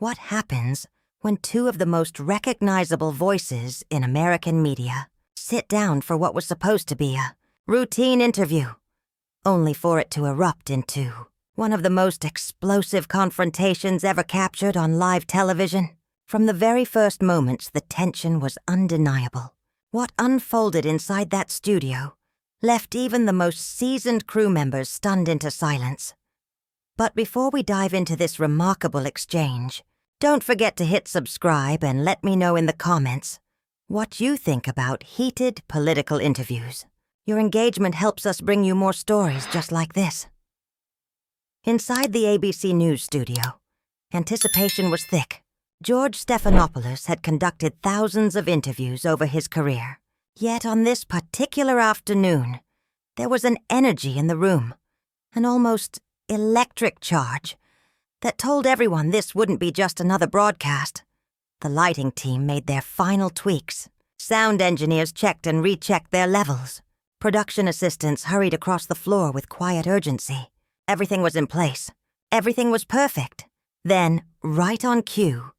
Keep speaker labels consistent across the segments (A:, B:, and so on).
A: What happens when two of the most recognizable voices in American media sit down for what was supposed to be a routine interview, only for it to erupt into one of the most explosive confrontations ever captured on live television? From the very first moments, the tension was undeniable. What unfolded inside that studio left even the most seasoned crew members stunned into silence. But before we dive into this remarkable exchange, don't forget to hit subscribe and let me know in the comments what you think about heated political interviews. Your engagement helps us bring you more stories just like this. Inside the ABC News studio, anticipation was thick. George Stephanopoulos had conducted thousands of interviews over his career. Yet on this particular afternoon, there was an energy in the room, an almost electric charge, that told everyone this wouldn't be just another broadcast. The lighting team made their final tweaks. Sound engineers checked and rechecked their levels. Production assistants hurried across the floor with quiet urgency. Everything was in place. Everything was perfect. Then, right on cue,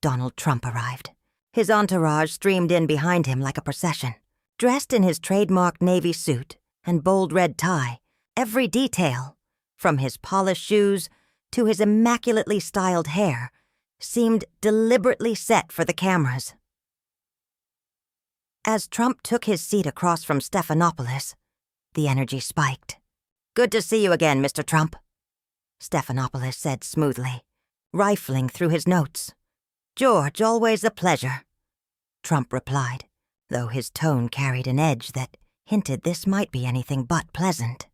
A: Donald Trump arrived. His entourage streamed in behind him like a procession. Dressed in his trademark navy suit and bold red tie, every detail, from his polished shoes to his immaculately styled hair, seemed deliberately set for the cameras. As Trump took his seat across from Stephanopoulos, the energy spiked. "Good to see you again, Mr. Trump," Stephanopoulos said smoothly, rifling through his notes. "George, always a pleasure," Trump replied, though his tone carried an edge that hinted this might be anything but pleasant.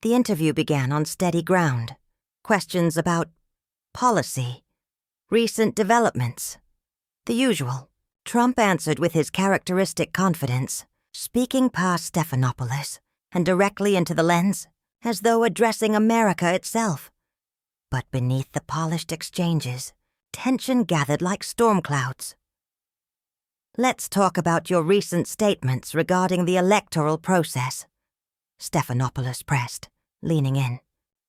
A: The interview began on steady ground. Questions about policy, recent developments, the usual. Trump answered with his characteristic confidence, speaking past Stephanopoulos and directly into the lens, as though addressing America itself. But beneath the polished exchanges, tension gathered like storm clouds. "Let's talk about your recent statements regarding the electoral process," Stephanopoulos pressed, leaning in.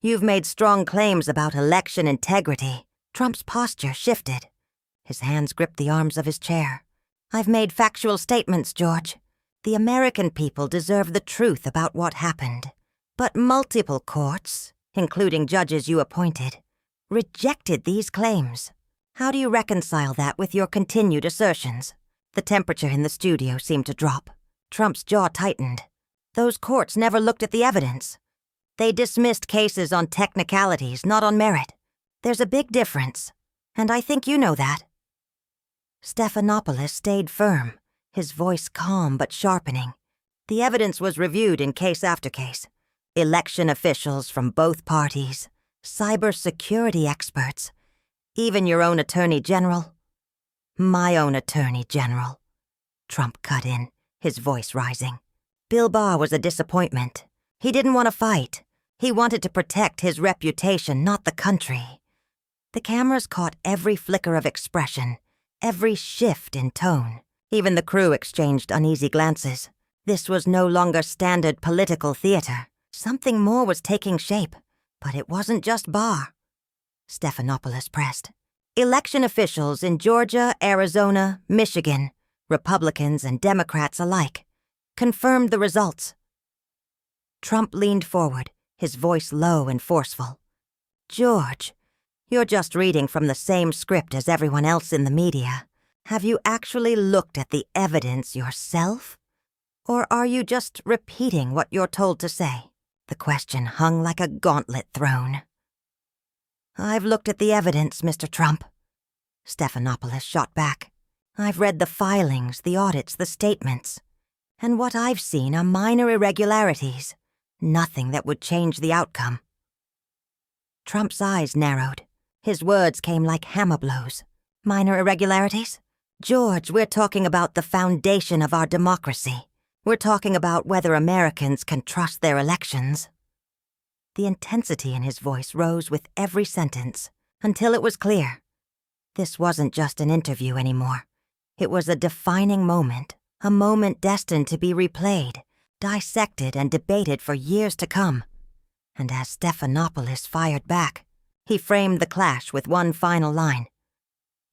A: "You've made strong claims about election integrity." Trump's posture shifted. His hands gripped the arms of his chair. "I've made factual statements, George. The American people deserve the truth about what happened. But multiple courts, including judges you appointed, rejected these claims. How do you reconcile that with your continued assertions?" The temperature in the studio seemed to drop. Trump's jaw tightened. Those courts never looked at the evidence. They dismissed cases on technicalities, not on merit. There's a big difference, and I think you know that. Stephanopoulos stayed firm, his voice calm but sharpening. The evidence was reviewed in case after case. Election officials from both parties, cybersecurity experts, even your own attorney general. "My own attorney general," Trump cut in, his voice rising. "Bill Barr was a disappointment. He didn't want to fight. He wanted to protect his reputation, not the country." The cameras caught every flicker of expression, every shift in tone. Even the crew exchanged uneasy glances. This was no longer standard political theater. Something more was taking shape, but it wasn't just Barr. Stephanopoulos pressed. "Election officials in Georgia, Arizona, Michigan, Republicans and Democrats alike, confirmed the results." Trump leaned forward, his voice low and forceful. "George, you're just reading from the same script as everyone else in the media. Have you actually looked at the evidence yourself? Or are you just repeating what you're told to say?" The question hung like a gauntlet thrown. "I've looked at the evidence, Mr. Trump," Stephanopoulos shot back. "I've read the filings, the audits, the statements. And what I've seen are minor irregularities, nothing that would change the outcome." Trump's eyes narrowed. His words came like hammer blows. "Minor irregularities? George, we're talking about the foundation of our democracy. We're talking about whether Americans can trust their elections." The intensity in his voice rose with every sentence, until it was clear. This wasn't just an interview anymore. It was a defining moment, a moment destined to be replayed, dissected and debated for years to come. And as Stephanopoulos fired back, he framed the clash with one final line.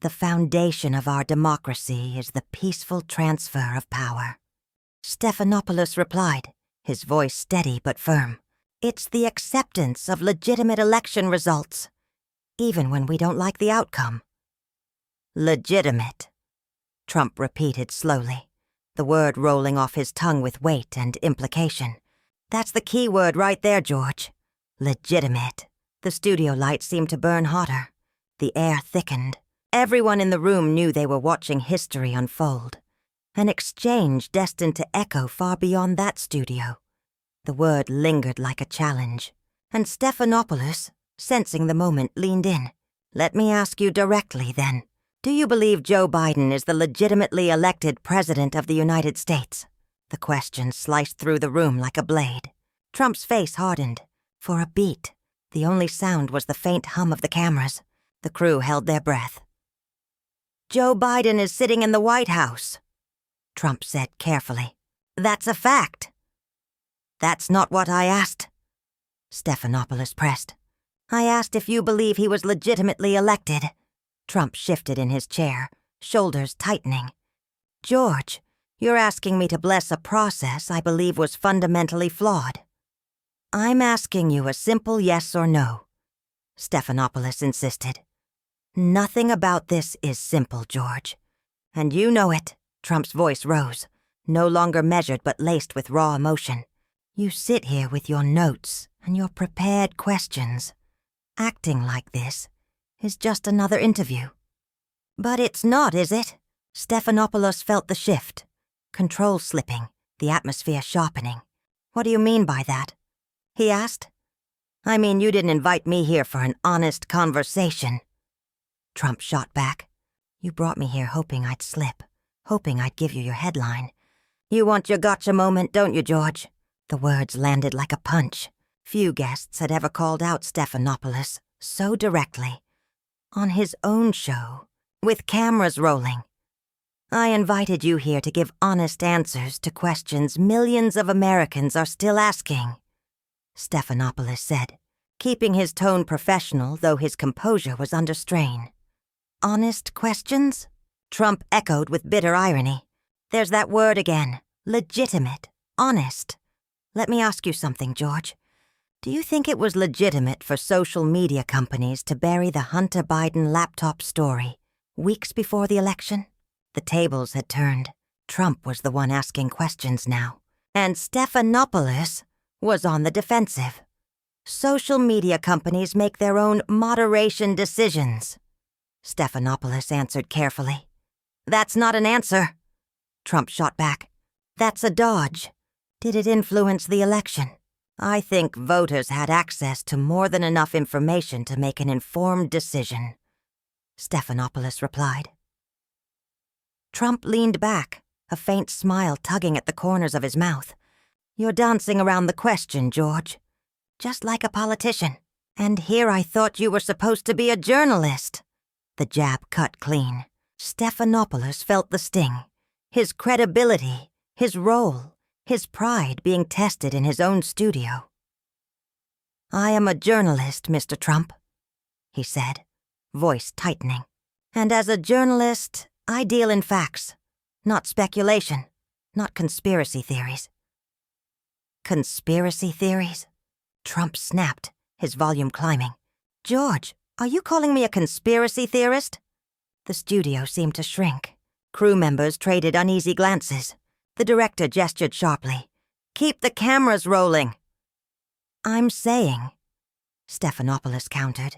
A: The foundation of our democracy is the peaceful transfer of power. Stephanopoulos replied, his voice steady but firm. It's the acceptance of legitimate election results, even when we don't like the outcome. Legitimate, Trump repeated slowly, the word rolling off his tongue with weight and implication. That's the key word right there, George. Legitimate. The studio lights seemed to burn hotter. The air thickened. Everyone in the room knew they were watching history unfold. An exchange destined to echo far beyond that studio. The word lingered like a challenge. And Stephanopoulos, sensing the moment, leaned in. Let me ask you directly, then. Do you believe Joe Biden is the legitimately elected president of the United States? The question sliced through the room like a blade. Trump's face hardened. For a beat, the only sound was the faint hum of the cameras. The crew held their breath. Joe Biden is sitting in the White House, Trump said carefully. That's a fact. That's not what I asked, Stephanopoulos pressed. I asked if you believe he was legitimately elected. Trump shifted in his chair, shoulders tightening. George, you're asking me to bless a process I believe was fundamentally flawed. I'm asking you a simple yes or no, Stephanopoulos insisted. Nothing about this is simple, George. And you know it. Trump's voice rose, no longer measured but laced with raw emotion. You sit here with your notes and your prepared questions. Acting like this is just another interview. But it's not, is it? Stephanopoulos felt the shift. Control slipping, the atmosphere sharpening. What do you mean by that? He asked. I mean, you didn't invite me here for an honest conversation. Trump shot back. You brought me here hoping I'd slip, hoping I'd give you your headline. You want your gotcha moment, don't you, George? The words landed like a punch. Few guests had ever called out Stephanopoulos so directly. On his own show, with cameras rolling. I invited you here to give honest answers to questions millions of Americans are still asking, Stephanopoulos said, keeping his tone professional though his composure was under strain. Honest questions? Trump echoed with bitter irony. There's that word again. Legitimate. Honest. Let me ask you something, George. Do you think it was legitimate for social media companies to bury the Hunter Biden laptop story weeks before the election? The tables had turned. Trump was the one asking questions now. And Stephanopoulos was on the defensive. Social media companies make their own moderation decisions, Stephanopoulos answered carefully. That's not an answer, Trump shot back. That's a dodge. Did it influence the election? I think voters had access to more than enough information to make an informed decision, Stephanopoulos replied. Trump leaned back, a faint smile tugging at the corners of his mouth. You're dancing around the question, George. Just like a politician. And here I thought you were supposed to be a journalist. The jab cut clean. Stephanopoulos felt the sting. His credibility, his role, his pride being tested in his own studio. I am a journalist, Mr. Trump, he said, voice tightening. And as a journalist, I deal in facts, not speculation, not conspiracy theories. Conspiracy theories? Trump snapped, his volume climbing. George, are you calling me a conspiracy theorist? The studio seemed to shrink. Crew members traded uneasy glances. The director gestured sharply. Keep the cameras rolling. I'm saying, Stephanopoulos countered,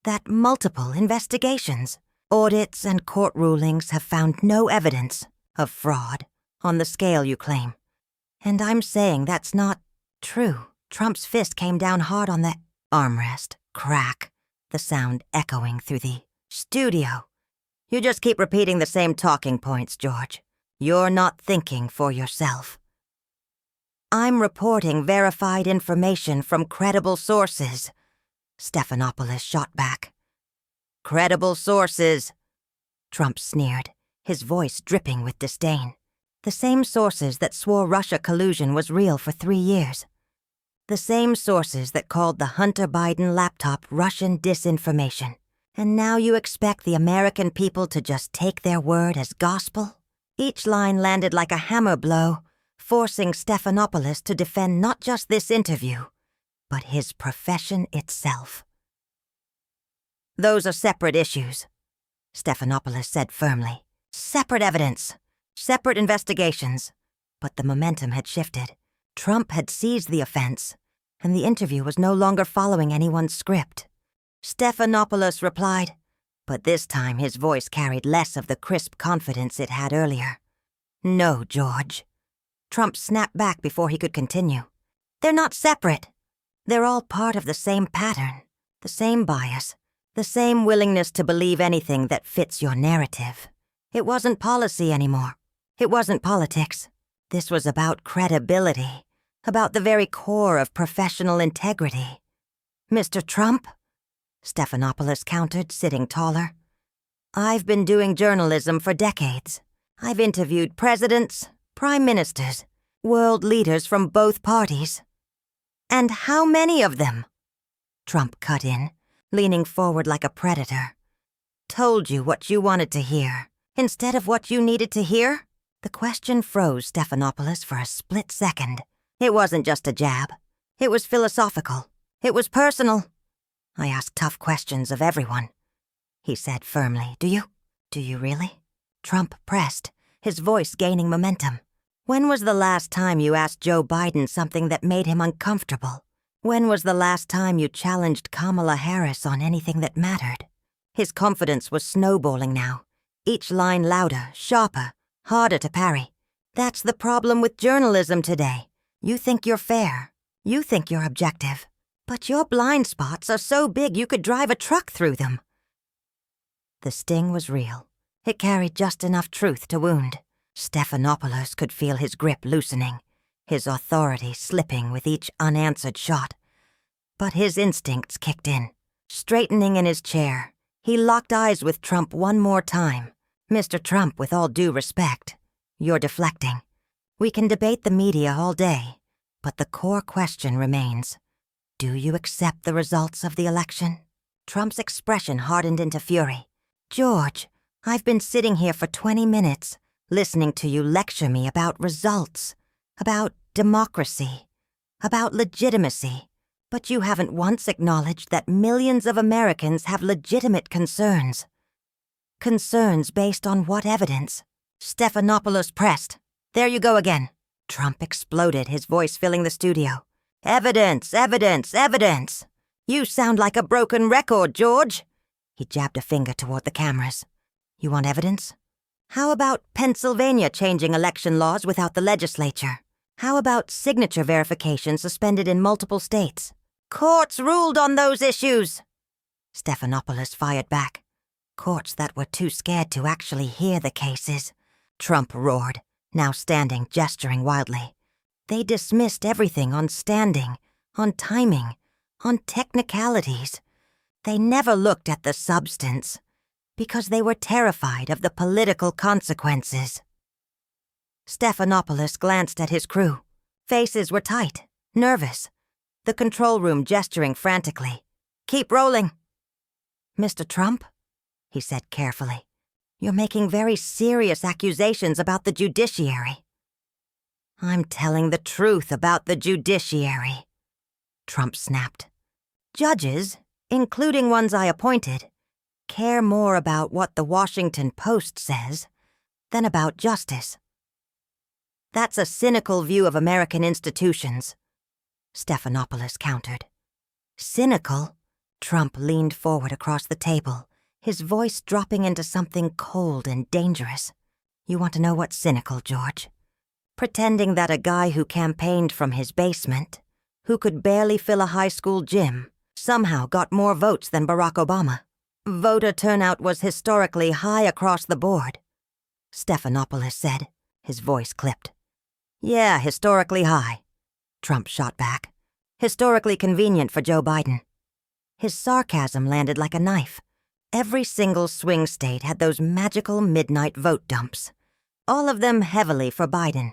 A: that multiple investigations, audits and court rulings have found no evidence of fraud on the scale you claim. And I'm saying that's not true. Trump's fist came down hard on the armrest. Crack, the sound echoing through the studio. You just keep repeating the same talking points, George. You're not thinking for yourself. I'm reporting verified information from credible sources, Stephanopoulos shot back. Credible sources, Trump sneered, his voice dripping with disdain. The same sources that swore Russia collusion was real for 3 years. The same sources that called the Hunter Biden laptop Russian disinformation. And now you expect the American people to just take their word as gospel? Each line landed like a hammer blow, forcing Stephanopoulos to defend not just this interview, but his profession itself. Those are separate issues, Stephanopoulos said firmly. Separate evidence, separate investigations. But the momentum had shifted. Trump had seized the offense, and the interview was no longer following anyone's script. Stephanopoulos replied, but this time his voice carried less of the crisp confidence it had earlier. No, George. Trump snapped back before he could continue. They're not separate. They're all part of the same pattern, the same bias, the same willingness to believe anything that fits your narrative. It wasn't policy anymore. It wasn't politics. This was about credibility, about the very core of professional integrity. Mr. Trump? Stephanopoulos countered, sitting taller. I've been doing journalism for decades. I've interviewed presidents, prime ministers, world leaders from both parties. And how many of them? Trump cut in, leaning forward like a predator. Told you what you wanted to hear, instead of what you needed to hear? The question froze Stephanopoulos for a split second. It wasn't just a jab. It was philosophical. It was personal. I ask tough questions of everyone, he said firmly. Do you? Do you really? Trump pressed, his voice gaining momentum. When was the last time you asked Joe Biden something that made him uncomfortable? When was the last time you challenged Kamala Harris on anything that mattered? His confidence was snowballing now, each line louder, sharper, harder to parry. That's the problem with journalism today. You think you're fair. You think you're objective. But your blind spots are so big you could drive a truck through them. The sting was real. It carried just enough truth to wound. Stephanopoulos could feel his grip loosening, his authority slipping with each unanswered shot. But his instincts kicked in. Straightening in his chair, he locked eyes with Trump one more time. Mr. Trump, with all due respect, you're deflecting. We can debate the media all day, but the core question remains. Do you accept the results of the election? Trump's expression hardened into fury. George, I've been sitting here for 20 minutes, listening to you lecture me about results, about democracy, about legitimacy, but you haven't once acknowledged that millions of Americans have legitimate concerns. Concerns based on what evidence? Stephanopoulos pressed. There you go again. Trump exploded, his voice filling the studio. Evidence, evidence, evidence. You sound like a broken record, George. He jabbed a finger toward the cameras. You want evidence? How about Pennsylvania changing election laws without the legislature? How about signature verification suspended in multiple states? Courts ruled on those issues. Stephanopoulos fired back. Courts that were too scared to actually hear the cases. Trump roared, now standing, gesturing wildly. They dismissed everything on standing, on timing, on technicalities. They never looked at the substance, because they were terrified of the political consequences. Stephanopoulos glanced at his crew. Faces were tight, nervous. The control room gesturing frantically. Keep rolling. Mr. Trump, he said carefully, you're making very serious accusations about the judiciary. I'm telling the truth about the judiciary, Trump snapped. Judges, including ones I appointed, care more about what the Washington Post says than about justice. That's a cynical view of American institutions, Stephanopoulos countered. Cynical? Trump leaned forward across the table, his voice dropping into something cold and dangerous. You want to know what's cynical, George? Pretending that a guy who campaigned from his basement, who could barely fill a high school gym, somehow got more votes than Barack Obama. Voter turnout was historically high across the board, Stephanopoulos said, his voice clipped. Yeah, historically high, Trump shot back. Historically convenient for Joe Biden. His sarcasm landed like a knife. Every single swing state had those magical midnight vote dumps. All of them heavily for Biden.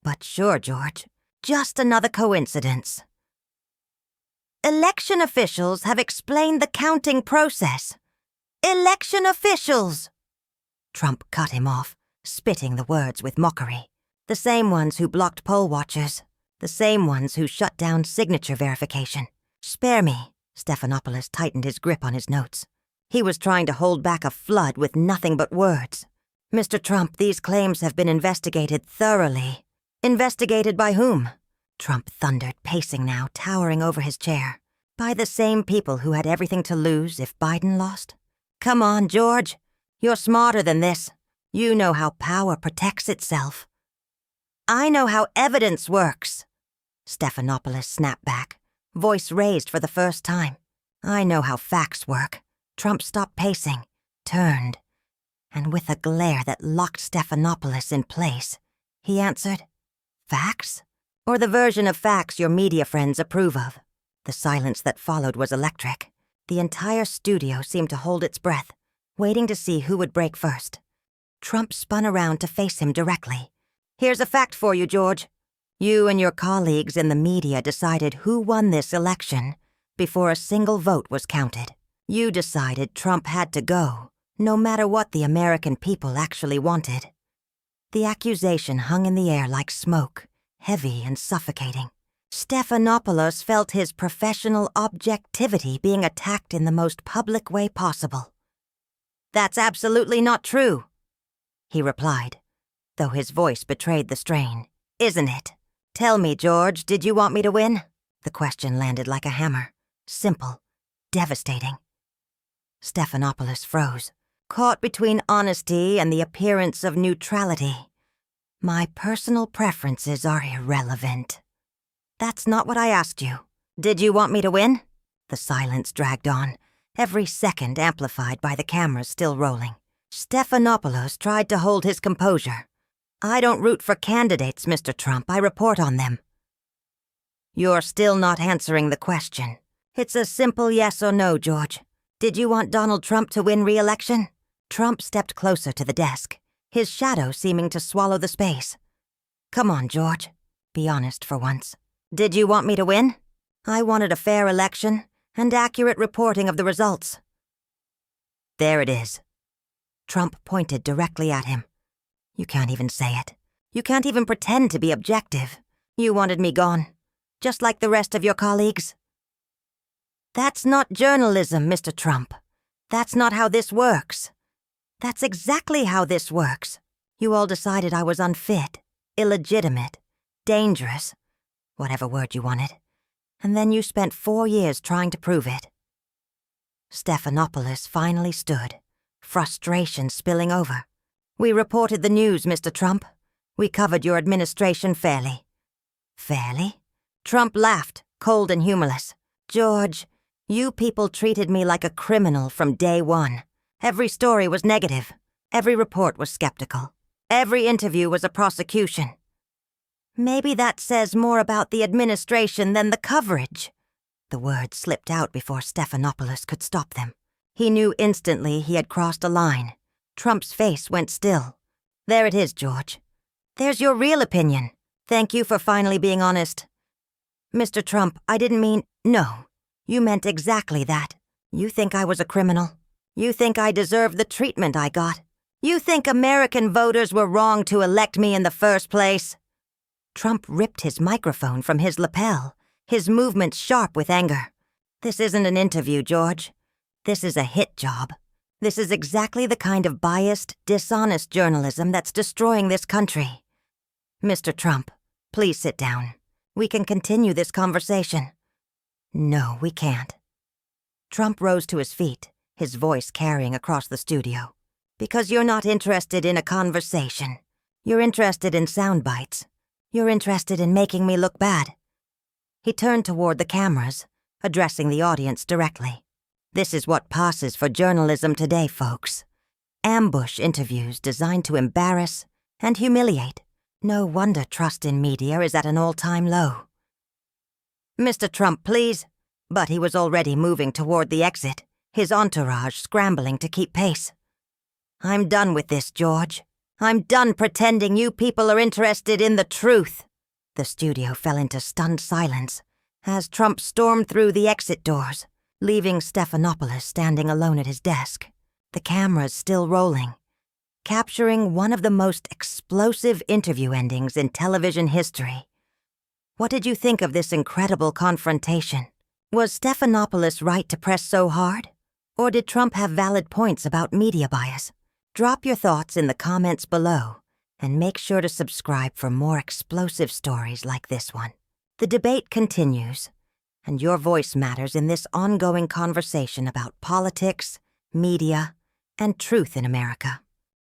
A: But sure, George, just another coincidence. Election officials have explained the counting process, Election officials! Trump cut him off, spitting the words with mockery. The same ones who blocked poll watchers. The same ones who shut down signature verification. Spare me. Stephanopoulos tightened his grip on his notes. He was trying to hold back a flood with nothing but words. Mr. Trump, these claims have been investigated thoroughly. Investigated by whom? Trump thundered, pacing now, towering over his chair. By the same people who had everything to lose if Biden lost? Come on, George. You're smarter than this. You know how power protects itself. I know how evidence works. Stephanopoulos snapped back, voice raised for the first time. I know how facts work. Trump stopped pacing, turned, and with a glare that locked Stephanopoulos in place, he answered, Facts? Or the version of facts your media friends approve of? The silence that followed was electric. The entire studio seemed to hold its breath, waiting to see who would break first. Trump spun around to face him directly. Here's a fact for you, George. You and your colleagues in the media decided who won this election before a single vote was counted. You decided Trump had to go, no matter what the American people actually wanted. The accusation hung in the air like smoke, heavy and suffocating. Stephanopoulos felt his professional objectivity being attacked in the most public way possible. That's absolutely not true, he replied, though his voice betrayed the strain. Isn't it? Tell me, George, did you want me to win? The question landed like a hammer. Simple. Devastating. Stephanopoulos froze, caught between honesty and the appearance of neutrality. My personal preferences are irrelevant. That's not what I asked you. Did you want me to win? The silence dragged on, every second amplified by the cameras still rolling. Stephanopoulos tried to hold his composure. I don't root for candidates, Mr. Trump. I report on them. You're still not answering the question. It's a simple yes or no, George. Did you want Donald Trump to win re-election? Trump stepped closer to the desk, his shadow seeming to swallow the space. Come on, George. Be honest for once. Did you want me to win? I wanted a fair election and accurate reporting of the results. There it is. Trump pointed directly at him. You can't even say it. You can't even pretend to be objective. You wanted me gone, just like the rest of your colleagues. That's not journalism, Mr. Trump. That's not how this works. That's exactly how this works. You all decided I was unfit, illegitimate, dangerous, whatever word you wanted, and then you spent 4 years trying to prove it. Stephanopoulos finally stood, frustration spilling over. We reported the news, Mr. Trump. We covered your administration fairly. Fairly? Trump laughed, cold and humorless. George, you people treated me like a criminal from day one. Every story was negative. Every report was skeptical. Every interview was a prosecution. Maybe that says more about the administration than the coverage. The words slipped out before Stephanopoulos could stop them. He knew instantly he had crossed a line. Trump's face went still. There it is, George. There's your real opinion. Thank you for finally being honest. Mr. Trump, I didn't mean... No, you meant exactly that. You think I was a criminal. You think I deserved the treatment I got. You think American voters were wrong to elect me in the first place. Trump ripped his microphone from his lapel, his movements sharp with anger. This isn't an interview, George. This is a hit job. This is exactly the kind of biased, dishonest journalism that's destroying this country. Mr. Trump, please sit down. We can continue this conversation. No, we can't. Trump rose to his feet, his voice carrying across the studio. Because you're not interested in a conversation. You're interested in sound bites. You're interested in making me look bad. He turned toward the cameras, addressing the audience directly. This is what passes for journalism today, folks. Ambush interviews designed to embarrass and humiliate. No wonder trust in media is at an all-time low. Mr. Trump, please. But he was already moving toward the exit, his entourage scrambling to keep pace. I'm done with this, George. I'm done pretending you people are interested in the truth. The studio fell into stunned silence as Trump stormed through the exit doors, leaving Stephanopoulos standing alone at his desk. the cameras still rolling, capturing one of the most explosive interview endings in television history. What did you think of this incredible confrontation? Was Stephanopoulos right to press so hard? Or did Trump have valid points about media bias? Drop your thoughts in the comments below, and make sure to subscribe for more explosive stories like this one. The debate continues, and your voice matters in this ongoing conversation about politics, media, and truth in America.